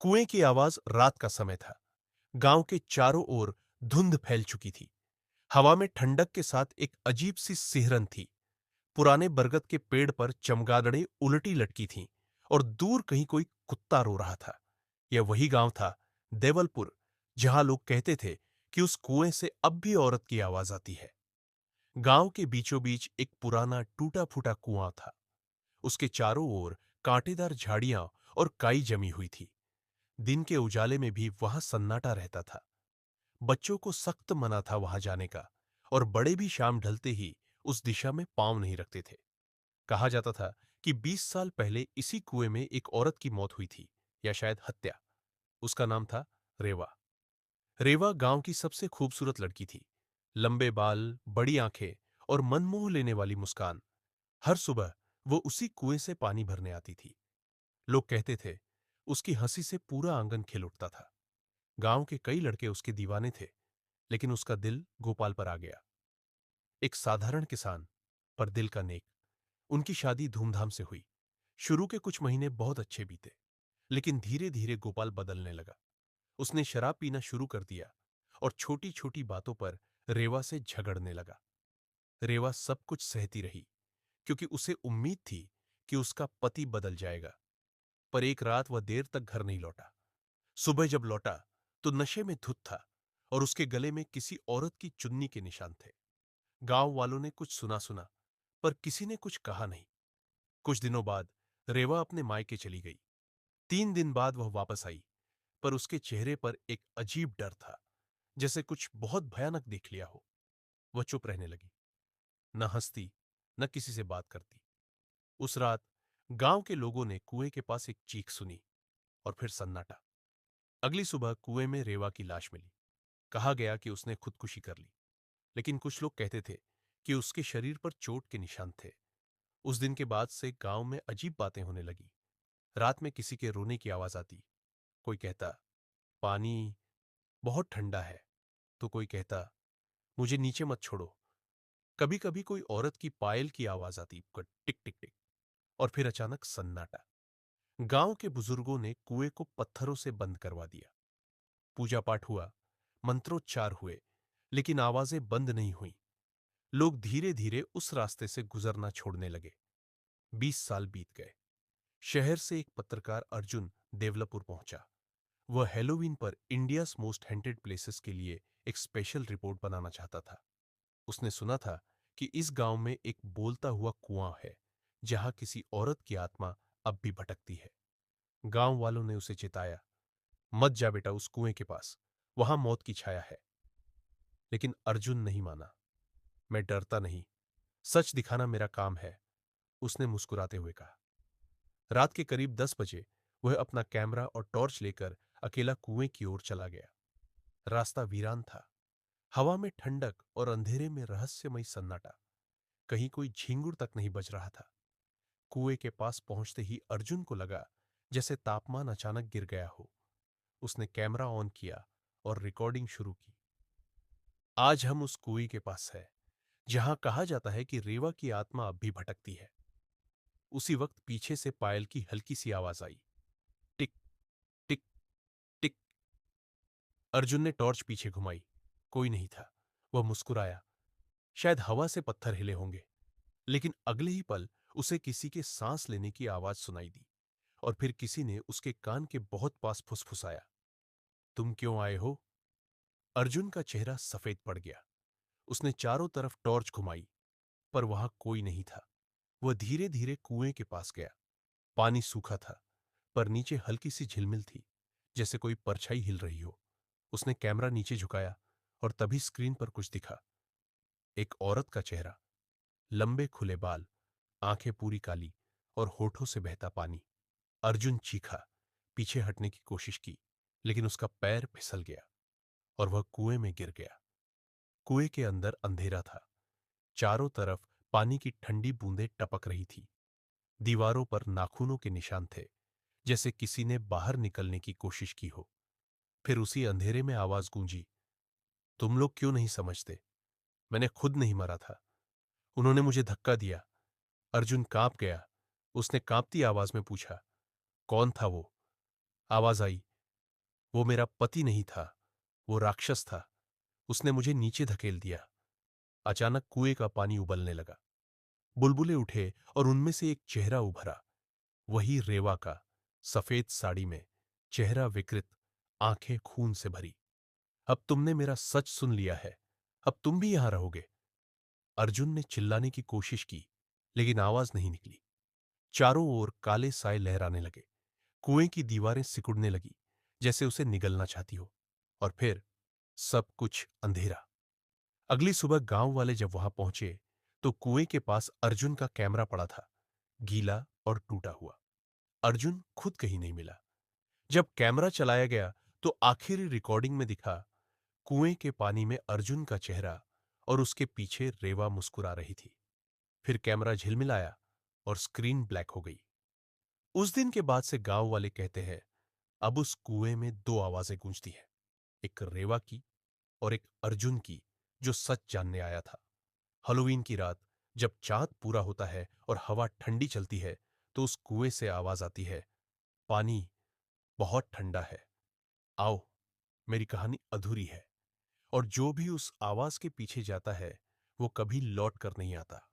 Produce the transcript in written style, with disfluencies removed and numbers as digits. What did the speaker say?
कुएं की आवाज रात का समय था। गांव के चारों ओर धुंध फैल चुकी थी। हवा में ठंडक के साथ एक अजीब सी सिहरन थी। पुराने बरगद के पेड़ पर चमगादड़ें उलटी लटकी थीं और दूर कहीं कोई कुत्ता रो रहा था। यह वही गांव था, देवलपुर, जहां लोग कहते थे कि उस कुएं से अब भी औरत की आवाज आती है। गांव के बीचों बीच एक पुराना टूटा फूटा कुआं था। उसके चारों ओर कांटेदार झाड़ियां और काई जमी हुई थी। दिन के उजाले में भी वहां सन्नाटा रहता था। बच्चों को सख्त मना था वहां जाने का, और बड़े भी शाम ढलते ही उस दिशा में पांव नहीं रखते थे। कहा जाता था कि 20 साल पहले इसी कुएं में एक औरत की मौत हुई थी, या शायद हत्या। उसका नाम था रेवा। रेवा गांव की सबसे खूबसूरत लड़की थी। लंबे बाल, बड़ी आंखें और मनमोह लेने वाली मुस्कान। हर सुबह वो उसी कुएं से पानी भरने आती थी। लोग कहते थे उसकी हंसी से पूरा आंगन खिल उठता था। गांव के कई लड़के उसके दीवाने थे, लेकिन उसका दिल गोपाल पर आ गया। एक साधारण किसान, पर दिल का नेक। उनकी शादी धूमधाम से हुई। शुरू के कुछ महीने बहुत अच्छे बीते, लेकिन धीरे धीरे गोपाल बदलने लगा। उसने शराब पीना शुरू कर दिया और छोटी छोटी बातों पर रेवा से झगड़ने लगा। रेवा सब कुछ सहती रही, क्योंकि उसे उम्मीद थी कि उसका पति बदल जाएगा। पर एक रात वह देर तक घर नहीं लौटा। सुबह जब लौटा तो नशे में धुत था, और उसके गले में किसी औरत की चुन्नी के निशान थे। गांव वालों ने कुछ सुना सुना, पर किसी ने कुछ कहा नहीं। कुछ दिनों बाद रेवा अपने मायके चली गई। 3 दिन बाद वह वापस आई, पर उसके चेहरे पर एक अजीब डर था, जैसे कुछ बहुत भयानक देख लिया हो। वह चुप रहने लगी, न हंसती, न किसी से बात करती। उस रात गांव के लोगों ने कुएं के पास एक चीख सुनी, और फिर सन्नाटा। अगली सुबह कुएं में रेवा की लाश मिली। कहा गया कि उसने खुदकुशी कर ली, लेकिन कुछ लोग कहते थे कि उसके शरीर पर चोट के निशान थे। उस दिन के बाद से गांव में अजीब बातें होने लगी। रात में किसी के रोने की आवाज आती। कोई कहता, पानी बहुत ठंडा है, तो कोई कहता, मुझे नीचे मत छोड़ो। कभी कभी कोई औरत की पायल की आवाज आती, टिक टिक टिक। और फिर अचानक सन्नाटा। गांव के बुजुर्गों ने कुएं को पत्थरों से बंद करवा दिया। पूजा पाठ हुआ, मंत्रोच्चार हुए, लेकिन आवाजें बंद नहीं हुई। लोग धीरे धीरे उस रास्ते से गुजरना छोड़ने लगे। 20 साल बीत गए। शहर से एक पत्रकार अर्जुन देवलापुर पहुंचा। वह हेलोवीन पर इंडियाज मोस्ट हेंटेड प्लेसेस के लिए एक स्पेशल रिपोर्ट बनाना चाहता था। उसने सुना था कि इस गांव में एक बोलता हुआ कुआं है, जहां किसी औरत की आत्मा अब भी भटकती है। गांव वालों ने उसे चिताया, मत जा बेटा उस कुएं के पास, वहां मौत की छाया है। लेकिन अर्जुन नहीं माना। मैं डरता नहीं, सच दिखाना मेरा काम है, उसने मुस्कुराते हुए कहा। रात के करीब 10 बजे वह अपना कैमरा और टॉर्च लेकर अकेला कुएं की ओर चला गया। रास्ता वीरान था। हवा में ठंडक और अंधेरे में रहस्यमय सन्नाटा। कहीं कोई झिंगुर तक नहीं बज रहा था। कुएं के पास पहुंचते ही अर्जुन को लगा जैसे तापमान अचानक गिर गया हो। उसने कैमरा ऑन किया और रिकॉर्डिंग शुरू की। आज हम उस कुएं के पास है, जहां कहा जाता है कि रेवा की आत्मा अब भी भटकती है। उसी वक्त पीछे से पायल की हल्की सी आवाज आई, टिक टिक टिक। अर्जुन ने टॉर्च पीछे घुमाई। कोई नहीं था। वह मुस्कुराया। शायद हवा से पत्थर हिले होंगे। लेकिन अगले ही पल उसे किसी के सांस लेने की आवाज सुनाई दी, और फिर किसी ने उसके कान के बहुत पास फुसफुसाया, तुम क्यों आए हो? अर्जुन का चेहरा सफेद पड़ गया। उसने चारों तरफ टॉर्च घुमाई, पर वहां कोई नहीं था। वह धीरे धीरे कुएं के पास गया। पानी सूखा था, पर नीचे हल्की सी झिलमिल थी, जैसे कोई परछाई हिल रही हो। उसने कैमरा नीचे झुकाया, और तभी स्क्रीन पर कुछ दिखा। एक औरत का चेहरा, लंबे खुले बाल, आंखें पूरी काली, और होठों से बहता पानी। अर्जुन चीखा, पीछे हटने की कोशिश की, लेकिन उसका पैर फिसल गया और वह कुएं में गिर गया। कुएं के अंदर अंधेरा था। चारों तरफ पानी की ठंडी बूंदें टपक रही थी। दीवारों पर नाखूनों के निशान थे, जैसे किसी ने बाहर निकलने की कोशिश की हो। फिर उसी अंधेरे में आवाज गूंजी, तुम लोग क्यों नहीं समझते? मैंने खुद नहीं मरा था, उन्होंने मुझे धक्का दिया। अर्जुन कांप गया। उसने कांपती आवाज में पूछा, कौन था वो? आवाज आई, वो मेरा पति नहीं था, वो राक्षस था। उसने मुझे नीचे धकेल दिया। अचानक कुएं का पानी उबलने लगा। बुलबुले उठे और उनमें से एक चेहरा उभरा। वही रेवा का, सफेद साड़ी में, चेहरा विकृत, आंखें खून से भरी। अब तुमने मेरा सच सुन लिया है। अब तुम भी यहां रहोगे। अर्जुन ने चिल्लाने की कोशिश की, लेकिन आवाज नहीं निकली। चारों ओर काले साए लहराने लगे। कुएं की दीवारें सिकुड़ने लगी, जैसे उसे निगलना चाहती हो। और फिर सब कुछ अंधेरा। अगली सुबह गांव वाले जब वहां पहुंचे, तो कुएं के पास अर्जुन का कैमरा पड़ा था, गीला और टूटा हुआ। अर्जुन खुद कहीं नहीं मिला। जब कैमरा चलाया गया, तो आखिरी रिकॉर्डिंग में दिखा कुएं के पानी में अर्जुन का चेहरा और उसके पीछे रेवा मुस्कुरा रही थी। फिर कैमरा झिलमिलाया और स्क्रीन ब्लैक हो गई। उस दिन के बाद से गांव वाले कहते हैं, अब उस कुएं में दो आवाजें गूंजती हैं, एक रेवा की और एक अर्जुन की, जो सच जानने आया था। हेलोवीन की रात, जब चांद पूरा होता है और हवा ठंडी चलती है, तो उस कुएं से आवाज आती है, पानी बहुत ठंडा है, आओ। मेरी कहानी अधूरी है, और जो भी उस आवाज के पीछे जाता है, वो कभी लौट कर नहीं आता।